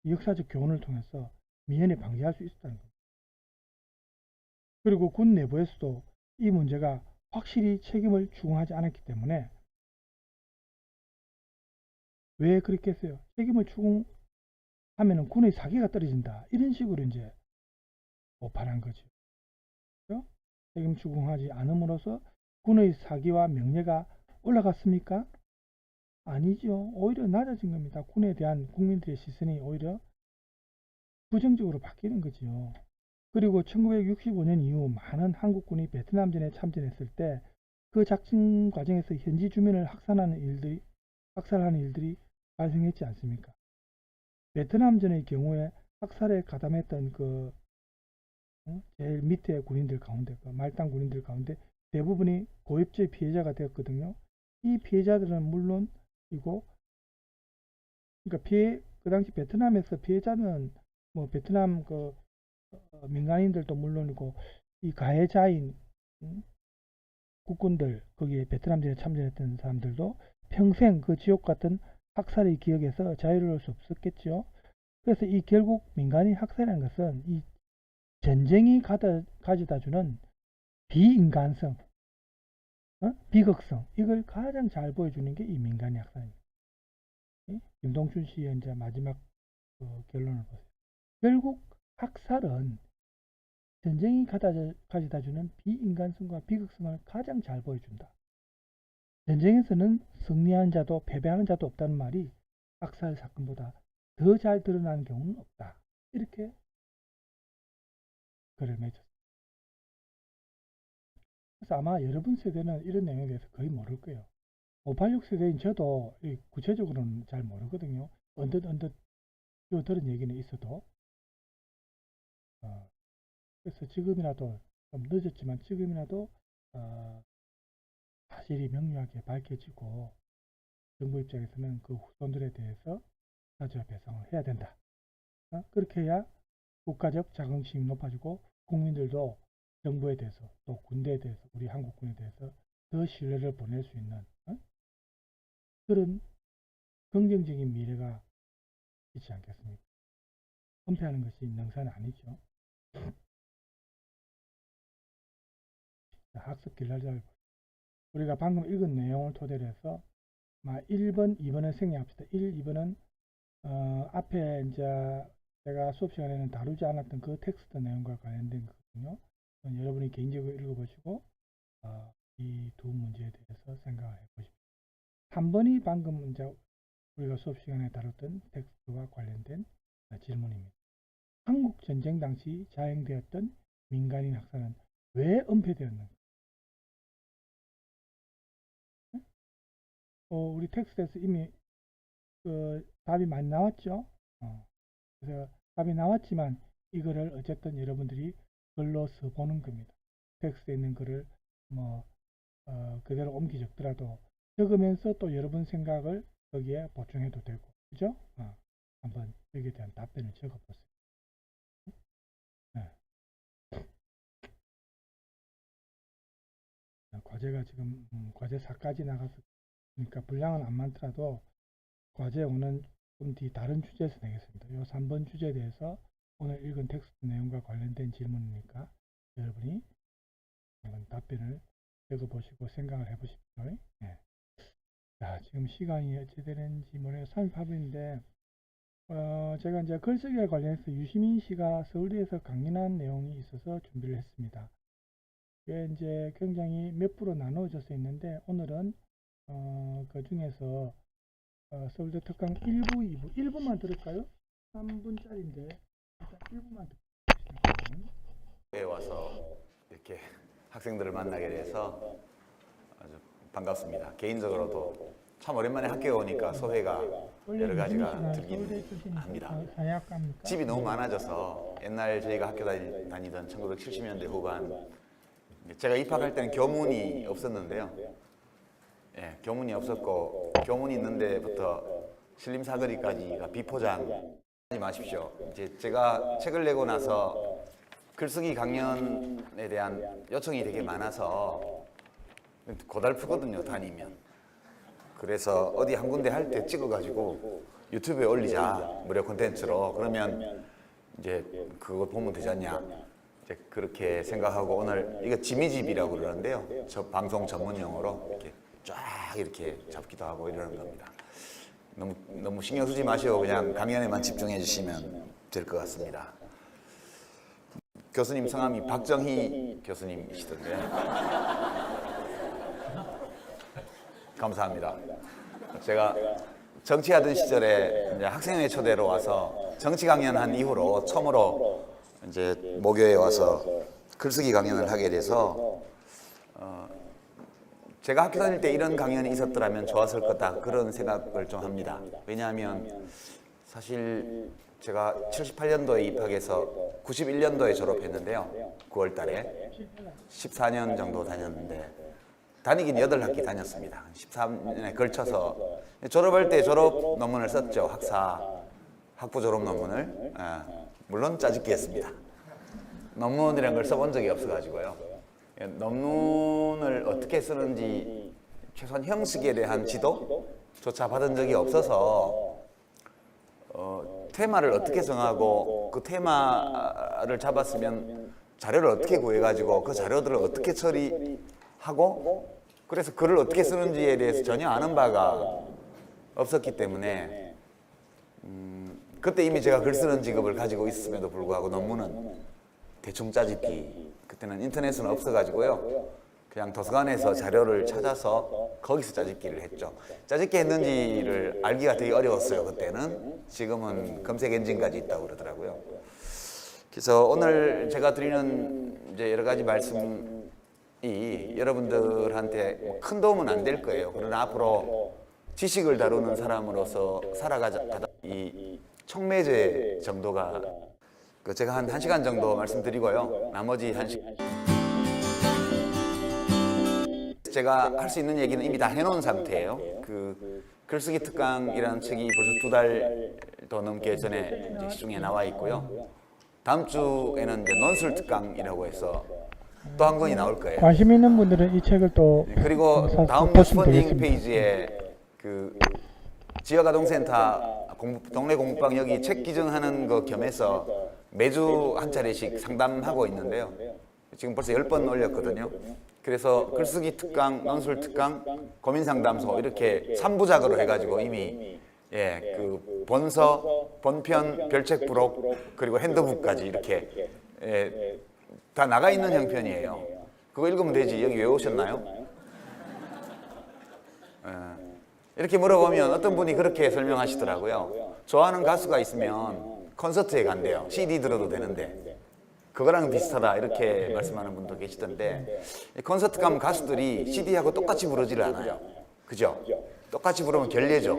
역사적 교훈을 통해서 미연에 방지할 수 있었다는 겁니다. 그리고 군 내부에서도 이 문제가 확실히 책임을 추궁하지 않았기 때문에 왜 그렇게 했어요? 책임을 추궁하면 군의 사기가 떨어진다. 이런 식으로 이제 오판한 거죠. 그렇죠? 책임 추궁하지 않음으로써 군의 사기와 명예가 올라갔습니까? 아니죠. 오히려 낮아진 겁니다. 군에 대한 국민들의 시선이 오히려 부정적으로 바뀌는 거죠. 그리고 1965년 이후 많은 한국군이 베트남전에 참전했을 때 그 작전 과정에서 현지 주민을 학살하는 일들이 발생했지 않습니까? 베트남전의 경우에 학살에 가담했던 제일 밑에 군인들 가운데, 말단 군인들 가운데 대부분이 고엽제 피해자가 되었거든요. 이 피해자들은 물론이고, 그러니까 그 당시 베트남에서 피해자는 뭐 베트남 민간인들도 물론이고 이 가해자인 국군들, 거기에 베트남전에 참전했던 사람들도 평생 그 지옥 같은 학살의 기억에서 자유로울 수 없었겠죠. 그래서 이 결국 민간인 학살이라는 것은 이 전쟁이 가져다 주는 비인간성, 비극성, 이걸 가장 잘 보여주는 게 이 민간인 학살입니다. 김동춘 씨의 이제 마지막 결론을 보세요. 결국 학살은 전쟁이 가져다 주는 비인간성과 비극성을 가장 잘 보여준다. 전쟁에서는 승리하는 자도 패배하는 자도 없다는 말이 학살 사건보다 더 잘 드러나는 경우는 없다. 이렇게 글을 맺었습니다. 그래서 아마 여러분 세대는 이런 내용에 대해서 거의 모를 거예요. 586 세대인 저도 구체적으로는 잘 모르거든요. 언뜻 들은 얘기는 있어도 그래서 지금이라도 좀 늦었지만 지금이라도 사실이 명료하게 밝혀지고 정부 입장에서는 그 후손들에 대해서 사죄와 배상을 해야 된다. 그렇게 해야 국가적 자긍심이 높아지고 국민들도 정부에 대해서 또 군대에 대해서 우리 한국군에 대해서 더 신뢰를 보낼 수 있는 그런 긍정적인 미래가 있지 않겠습니까? 은폐하는 것이 능사는 아니죠. 학습 길라자를 우리가 방금 읽은 내용을 토대로 해서 1번, 2번은 생략합시다. 1, 2번은 앞에 이제 제가 수업 시간에는 다루지 않았던 그 텍스트 내용과 관련된 거거든요. 여러분이 개인적으로 읽어보시고 이 두 문제에 대해서 생각을 해보십시오. 3번이 방금 이제 우리가 수업 시간에 다뤘던 텍스트와 관련된 질문입니다. 한국 전쟁 당시 자행되었던 민간인 학살은 왜 은폐되었는가? 우리 텍스트에서 이미 답이 많이 나왔죠. 그래서 답이 나왔지만 이거를 어쨌든 여러분들이 글로 써보는 겁니다. 텍스트에 있는 글을 그대로 옮기 적더라도 적으면서 또 여러분 생각을 거기에 보충해도 되고, 그죠? 한번 여기에 대한 답변을 적어보세요. 네. 과제가 지금 과제 4까지 나갔으니까 분량은 안 많더라도 과제 오는 좀 뒤 다른 주제에서 내겠습니다. 이 3번 주제에 대해서 오늘 읽은 텍스트 내용과 관련된 질문이니까 여러분이 한번 답변을 적어보시고 생각을 해보십시오. 네. 자, 지금 시간이 어찌 되는지 모르겠어요. 38분인데 제가 이제 글쓰기에 관련해서 유시민 씨가 서울대에서 강연한 내용이 있어서 준비를 했습니다. 이게 이제 굉장히 몇 부로 나누어져서 있는데 오늘은 그 중에서 서울대 특강 1부, 2부 1부만 들을까요? 3분짜리인데 일단 1부만 듣겠습니다. 에 와서 이렇게 학생들을 만나게 돼서 아주 반갑습니다. 개인적으로도 참 오랜만에 학교에 오니까 소회가 여러 가지가 들긴 합니다. 집이 너무 많아져서 옛날 저희가 학교 다니던 1970년대 후반 제가 입학할 때는 교문이 없었는데요. 예, 교문이 없었고 교문이 있는 데부터 신림사거리까지가 비포장 하지 마십시오. 이제 제가 책을 내고 나서 글쓰기 강연에 대한 요청이 되게 많아서 고달프거든요, 다니면. 그래서 어디 한 군데 할 때 찍어가지고 유튜브에 올리자, 무료 콘텐츠로. 그러면 이제 그거 보면 되지 않냐. 이제 그렇게 생각하고 오늘 이거 지미집이라고 그러는데요. 저 방송 전문 용어로 이렇게 쫙 이렇게 잡기도 하고 이러는 겁니다. 너무 신경 쓰지 마시고 그냥 강연에만 집중해 주시면 될 것 같습니다. 교수님 성함이 박정희 교수님이시던데요. 감사합니다. 제가 정치하던 시절에 이제 학생회 초대로 와서 정치 강연한 이후로 처음으로 이제 모교에 와서 글쓰기 강연을 하게 돼서 제가 학교 다닐 때 이런 강연이 있었더라면 좋았을 거다 그런 생각을 좀 합니다. 왜냐하면 사실 제가 78년도에 입학해서 91년도에 졸업했는데요. 9월 달에 14년 정도 다녔는데 다니긴 8학기 다녔습니다. 13년에 걸쳐서 졸업할 때 졸업 논문을 썼죠. 학부 졸업 논문을. 물론 짜집기 했습니다. 논문이라는 걸 써본 적이 없어가지고요. 논문을 어떻게 쓰는지 최소한 형식에 대한 지도조차 받은 적이 없어서 테마를 어떻게 정하고 그 테마를 잡았으면 자료를 어떻게 구해가지고 그 자료들을 어떻게 처리하고 그래서 글을 어떻게 쓰는지에 대해서 전혀 아는 바가 없었기 때문에 그때 이미 제가 글 쓰는 직업을 가지고 있었음에도 불구하고 논문은 대충 짜집기, 그때는 인터넷은 없어가지고요 그냥 도서관에서 자료를 찾아서 거기서 짜집기를 했죠. 짜집기 했는지를 알기가 되게 어려웠어요. 그때는. 지금은 검색 엔진까지 있다고 그러더라고요. 그래서 오늘 제가 드리는 이제 여러 가지 말씀이 여러분들한테 큰 도움은 안 될 거예요. 그러나 앞으로 지식을 다루는 사람으로서 살아가다 이 촉매제 정도가 제가 한 1시간 정도 말씀드리고요. 나머지 1시간 제가 할 수 있는 얘기는 이미 다 해놓은 상태예요. 그 글쓰기 특강이라는 책이 벌써 2달도 넘게 전에 이제 시중에 나와 있고요. 다음 주에는 이제 논술 특강이라고 해서 또 한 권이 나올 거예요. 관심 있는 분들은 이 책을 또 그리고 다음 뉴스 펀딩 페이지에 그 지역아동센터 동네 공부방 여기 책 기증하는 거 겸해서 매주 한 차례씩 상담하고 있는데요. 지금 벌써 10번 올렸거든요. 그래서 글쓰기 특강, 논술 특강, 고민상담소 이렇게 3부작으로 해가지고 이미 그 본서, 본편, 별책 부록 그리고 핸드북까지 이렇게 다 나가 있는 형편이에요. 그거 읽으면 되지. 여기 외우셨나요? 이렇게 물어보면 어떤 분이 그렇게 설명하시더라고요. 좋아하는 가수가 있으면 콘서트에 간대요. CD 들어도 되는데. 그거랑 비슷하다 이렇게 말씀하는 분도 계시던데 콘서트 가면 가수들이 CD하고 똑같이 부르지를 않아요. 그죠? 똑같이 부르면 결례죠.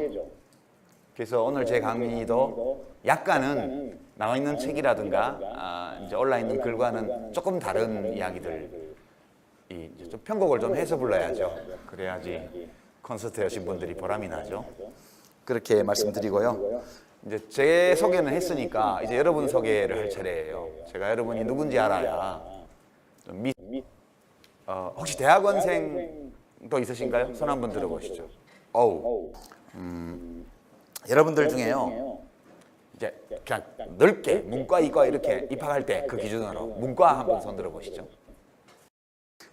그래서 오늘 제 강의도 약간은 나와 있는 책이라든가 이제 올라 있는 글과는 조금 다른 이야기들 좀 편곡을 좀 해서 불러야죠. 그래야지 콘서트에 오신 분들이 보람이 나죠. 그렇게 말씀드리고요. 이제 제 소개는 했으니까 이제 여러분 소개를 할 차례예요. 제가 여러분이 누군지 알아야 좀 혹시 대학원생도 있으신가요? 손 한번 들어보시죠. 여러분들 중에요. 이제 그냥 넓게 문과, 이과 이렇게 입학할 때 그 기준으로 문과 한번 손 들어보시죠.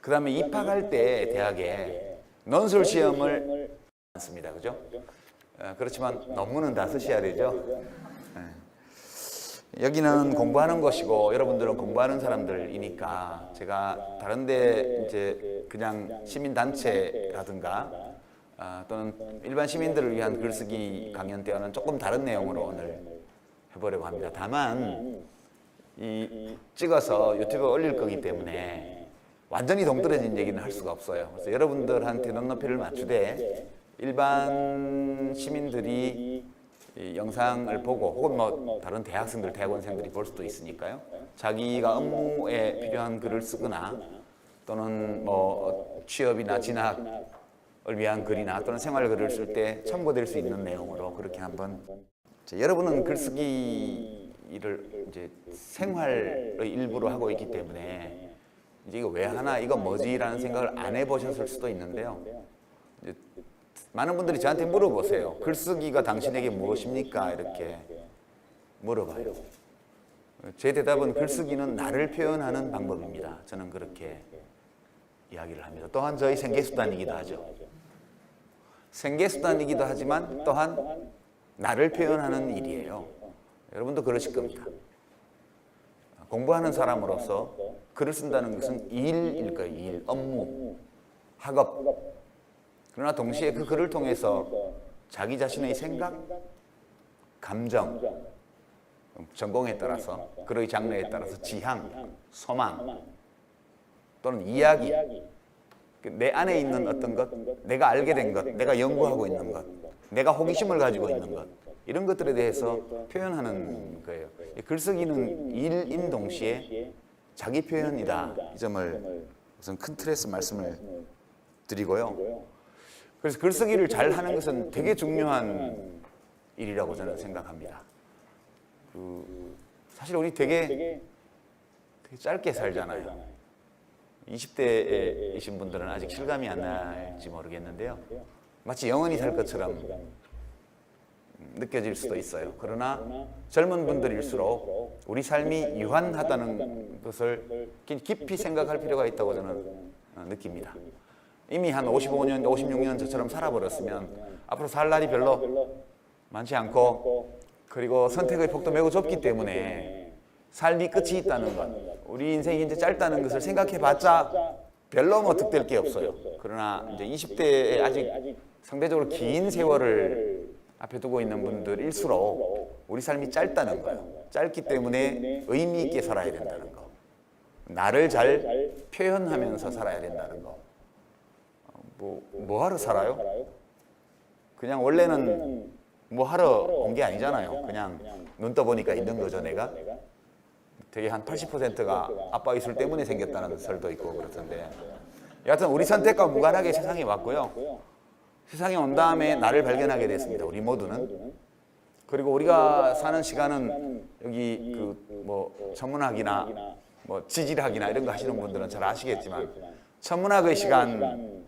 그 다음에 입학할 때 대학에 논술 시험을 않습니다. 그죠? 그렇지만 논문은 다 쓰셔야 되죠. 여기는 공부하는 곳이고 여러분들은 공부하는 사람들이니까 제가 다른데 이제 그냥 시민단체라든가 또는 일반 시민들을 위한 글쓰기 강연 때와는 조금 다른 내용으로 오늘 해보려고 합니다. 다만 찍어서 유튜브에 올릴 거기 때문에 완전히 동떨어진 얘기는 할 수가 없어요. 그래서 여러분들한테 눈높이를 맞추되 일반 시민들이 이 영상을 보고 혹은 뭐 다른 대학생들, 대학원생들이 볼 수도 있으니까요. 자기가 업무에 필요한 글을 쓰거나 또는 뭐 취업이나 진학을 위한 글이나 또는 생활글을 쓸 때 참고될 수 있는 내용으로 그렇게 한번 여러분은 글쓰기를 이제 생활의 일부로 하고 있기 때문에 이제 이거 왜 하나, 이거 뭐지라는 생각을 안 해보셨을 수도 있는데요. 이제 많은 분들이 저한테 물어보세요. 글쓰기가 당신에게 무엇입니까? 이렇게 물어봐요. 제 대답은 글쓰기는 나를 표현하는 방법입니다. 저는 그렇게 이야기를 합니다. 또한 저희 생계수단이기도 하죠. 생계수단이기도 하지만 또한 나를 표현하는 일이에요. 여러분도 그러실 겁니다. 공부하는 사람으로서 글을 쓴다는 것은 일일 거예요. 일, 업무, 학업. 그러나 동시에 그 글을 통해서 자기 자신의 생각, 감정, 전공에 따라서, 글의 장르에 따라서 지향, 소망, 또는 이야기, 내 안에 있는 어떤 것, 내가 알게 된 것, 내가 연구하고 있는 것, 내가 호기심을 가지고 있는 것, 이런 것들에 대해서 표현하는 거예요. 글쓰기는 일인 동시에 자기 표현이다. 이 점을 우선 큰 틀에서 말씀을 드리고요. 그래서 글쓰기를 잘 하는 것은 되게 중요한 일이라고 저는 생각합니다. 사실 우리 되게 짧게 살잖아요. 20대이신 분들은 아직 실감이 안 날지 모르겠는데요. 마치 영원히 살 것처럼 느껴질 수도 있어요. 그러나 젊은 분들일수록 우리 삶이 유한하다는 것을 깊이 생각할 필요가 있다고 저는 느낍니다. 이미 한 55년, 56년 저처럼 살아버렸으면 앞으로 살 날이 별로 많지 않고, 그리고 선택의 폭도 매우 좁기 때문에 삶이 끝이 있다는 것, 우리 인생이 이제 짧다는 것을 생각해봤자 별로 뭐 득될 게 없어요. 그러나 이제 20대에 아직 상대적으로 긴 세월을 앞에 두고 있는 분들일수록 우리 삶이 짧다는 거예요. 짧기 때문에 의미 있게 살아야 된다는 거, 나를 잘 표현하면서 살아야 된다는 거. 뭐 하러 살아요? 그냥 원래는 뭐 하러 온 게 아니잖아요. 그냥 눈 떠보니까 있는 거죠, 내가. 되게 한 80%가 아빠 이술 때문에 생겼다는 설도 있고 그렇던데, 여하튼 우리 선택과 무관하게 세상에 왔고요. 세상에 온 다음에 나를 발견하게 됐습니다. 우리 모두는. 그리고 우리가 사는 시간은 여기 뭐 천문학이나 뭐 지질학이나 이런 거 하시는 분들은 잘 아시겠지만, 천문학의 시간으로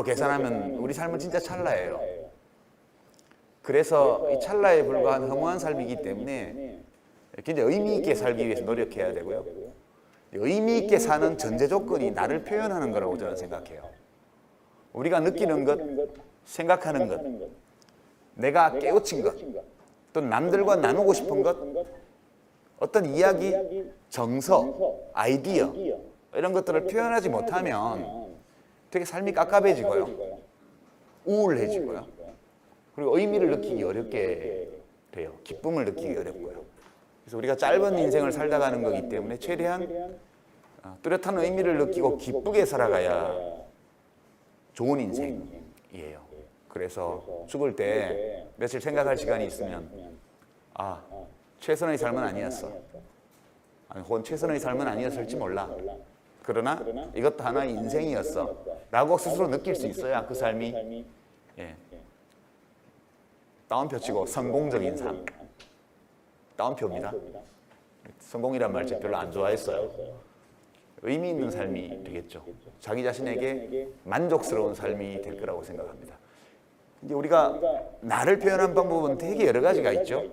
계산하면 우리 삶은 진짜 찰나예요. 그래서 이 찰나에 불과한 허무한 삶이기 때문에 굉장히 의미 있게 살기 위해서 노력해야 되고요. 의미 있게 사는 전제 조건이 나를 표현하는 거라고 저는 생각해요. 우리가 느끼는 것, 생각하는 것, 내가 깨우친 것, 또 남들과 나누고 싶은 것, 어떤 이야기, 정서, 아이디어, 이런 것들을 표현하지 못하면 되게 삶이 깝깝해지고요. 우울해지고요. 그리고 의미를 느끼기 어렵게 돼요. 기쁨을 느끼기 어렵고요. 그래서 우리가 짧은 인생을 살다 가는 거기 때문에 최대한 뚜렷한 의미를 느끼고 기쁘게 살아가야 좋은 인생이에요. 그래서 죽을 때 며칠 생각할 시간이 있으면, 최선의 삶은 아니었어. 혹은 최선의 삶은 아니었을지 몰라. 그러나 이것도 하나의 인생이었어. 라고 스스로 느낄 수 있어야 그 삶이 따옴표 치고 성공적인 삶. 따옴표입니다. 성공이란 말 제가 별로 안 좋아했어요. 의미 있는 삶이 되겠죠. 자기 자신에게 만족스러운 삶이 될 거라고 생각합니다. 이제 우리가 나를 표현한 방법은 되게 여러 가지가 있죠.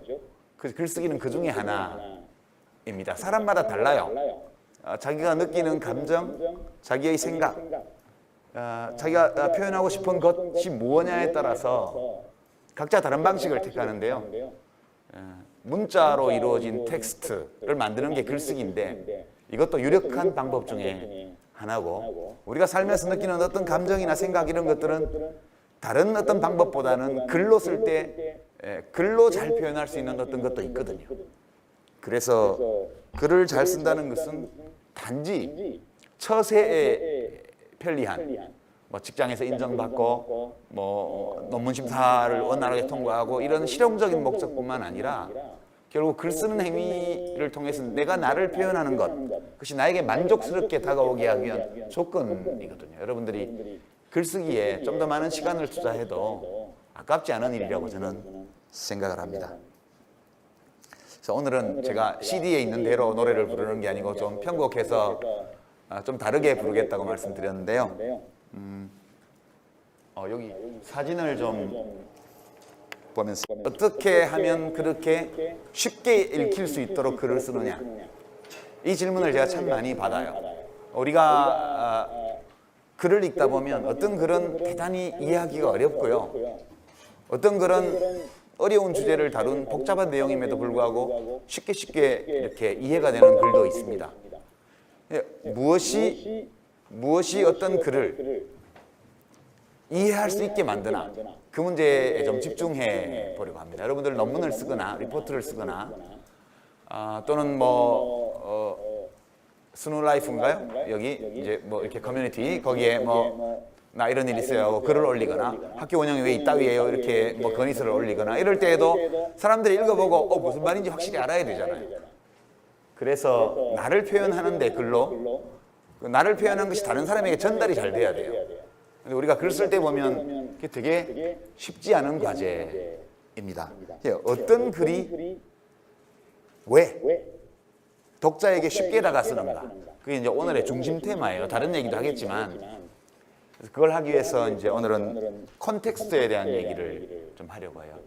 그 글쓰기는 그 중에 하나입니다. 사람마다 달라요. 자기가 느끼는 감정, 자기의 생각, 자기가 표현하고 싶은 것이 무엇냐에 따라서 각자 다른 방식을 택하는데요. 문자로 이루어진 텍스트를 만드는 게 글쓰기인데, 이것도 유력한 방법 중에 하나고, 우리가 살면서 느끼는 어떤 감정이나 생각 이런 것들은 다른 어떤 방법보다는 글로 쓸 때 글로 잘 표현할 수 있는 어떤 것도 있거든요. 그래서 글을 잘 쓴다는 것은 단지 처세에 편리한, 뭐 직장에서 인정받고 뭐 논문 심사를 원활하게 통과하고 이런 실용적인 목적뿐만 아니라 결국 글 쓰는 행위를 통해서 내가 나를 표현하는 것, 그것이 나에게 만족스럽게 다가오게 하기 위한 조건이거든요. 여러분들이 글쓰기에 좀 더 많은 시간을 투자해도 아깝지 않은 일이라고 저는 생각을 합니다. 그래서 오늘은 제가 CD에 있는 대로 노래를 부르는 게 아니고 좀 편곡해서 좀 다르게 부르겠다고 말씀드렸는데요. 여기 사진을 좀 보면서 어떻게 하면 그렇게 쉽게 읽힐 수 있도록 글을 쓰느냐, 이 질문을 제가 참 많이 받아요. 우리가 글을 읽다 보면 어떤 글은 대단히 이해하기가 어렵고요, 어떤 글은 어려운 주제를 다룬 복잡한 내용임에도 불구하고 쉽게 이렇게 이해가 되는 글도 있습니다. 무엇이 어떤 글을 이해할 수 있게 만드나, 그 문제에 좀 집중해 보려고 합니다. 여러분들 논문을 쓰거나 리포트를 쓰거나 또는 스누라이프인가요? 여기 이제 뭐 이렇게 커뮤니티 거기에 나 이런 일 있어요 하고 글을 올리거나, 학교 운영이 왜 이따위에요 이렇게 건의서를 올리거나, 이럴 때에도 사람들이 읽어보고 무슨 말인지 확실히 알아야 되잖아요. 그래서 나를 표현하는데 글로 나를 표현한 것이 다른 사람에게 전달이 잘 돼야 돼요. 근데 우리가 글 쓸 때 보면 그게 되게 쉽지 않은 과제입니다. 어떤 글이 왜 독자에게 쉽게 다가서는가, 그게 이제 오늘의 중심 테마예요. 다른 얘기도 하겠지만 그걸 하기 위해서 이제 오늘은 콘텍스트에 대한 얘기를 좀 하려고 해요.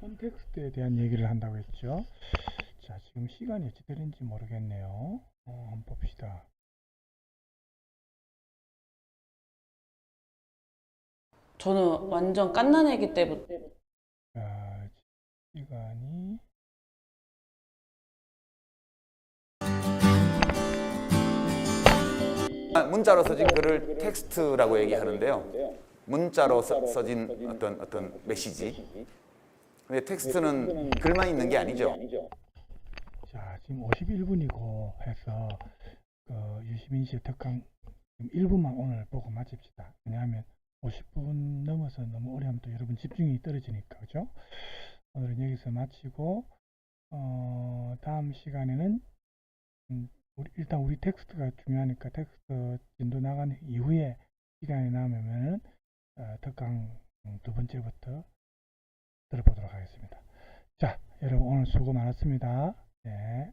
콘텍스트에 대한 얘기를 한다고 했죠. 자, 지금 시간이 어찌 되는지 모르겠네요. 한번 봅시다. 저는 완전 갓난애기 때부터 자, 시간이 문자로 써진 글을 텍스트라고 얘기하는데요. 문자로 써진 어떤 메시지. 근데 텍스트는 글만 있는 게 아니죠. 자, 지금 51분이고 해서 유시민 씨의 특강 1분만 오늘 보고 마칩시다. 왜냐하면 50분 넘어서 너무 오래 하면 또 여러분 집중이 떨어지니까, 그죠? 오늘은 여기서 마치고 다음 시간에는 일단 우리 텍스트가 중요하니까 텍스트 진도 나간 이후에 시간이 남으면은 특강 두 번째부터 들어보도록 하겠습니다. 자, 여러분 오늘 수고 많았습니다. 네.